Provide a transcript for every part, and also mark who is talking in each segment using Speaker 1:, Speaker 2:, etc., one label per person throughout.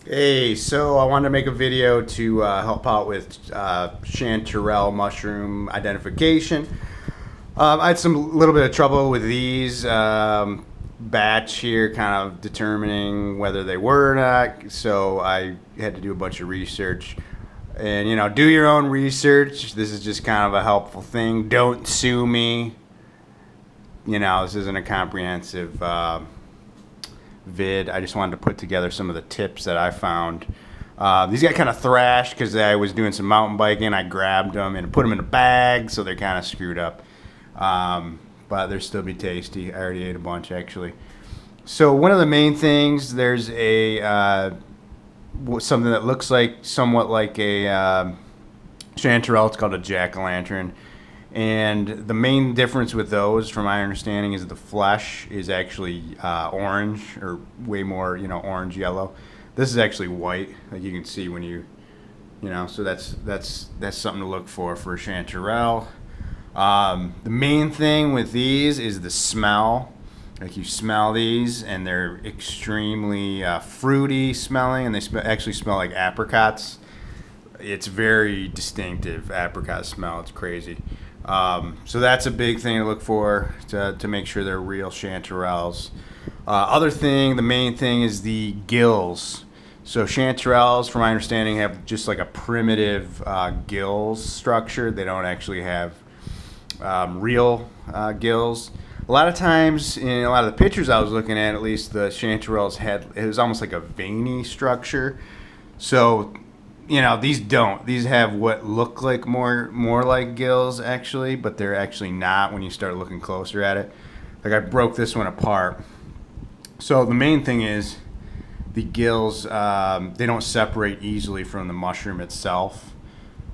Speaker 1: Hey, so I wanted to make a video to help out with chanterelle mushroom identification. I had some little bit of trouble with these batch here, kind of determining whether they were or not. So I had to do a bunch of research, and do your own research. This is just kind of a helpful thing. Don't sue me. This isn't a comprehensive vid. I just wanted to put together some of the tips that I found. These got kind of thrashed because I was doing some mountain biking. I grabbed them and put them in a bag, so they're kind of screwed up. But they'll still be tasty. I already ate a bunch, actually. So one of the main things, there's a something that looks like somewhat like a chanterelle. It's called a jack-o'-lantern. And the main difference with those, from my understanding, is the flesh is actually orange, or way more, orange yellow. This is actually white, like you can see when so that's something to look for a chanterelle. The main thing with these is the smell. Like, you smell these, and they're extremely fruity smelling, and they actually smell like apricots. It's very distinctive apricot smell. It's crazy. So that's a big thing to look for to make sure they're real chanterelles. The main thing is the gills. So chanterelles, from my understanding, have just like a primitive gills structure. They don't actually have real gills. A lot of times, in a lot of the pictures I was looking at least, the chanterelles it was almost like a veiny structure. So these don't. These have what look like more like gills, actually, but they're actually not when you start looking closer at it. Like, I broke this one apart. So the main thing is the gills, they don't separate easily from the mushroom itself.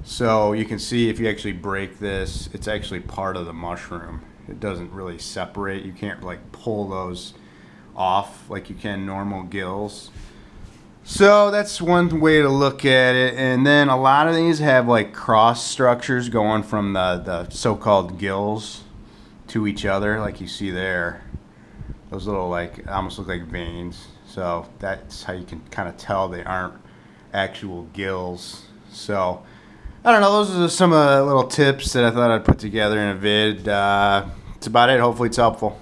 Speaker 1: So you can see if you actually break this, it's actually part of the mushroom. It doesn't really separate. You can't like pull those off like you can normal gills. So that's one way to look at it. And then a lot of these have like cross structures going from the so-called gills to each other, like you see there. Those little, like, almost look like veins. So that's how you can kind of tell they aren't actual gills. So I don't know, those are some of the little tips that I thought I'd put together in a vid. That's about it. Hopefully it's helpful.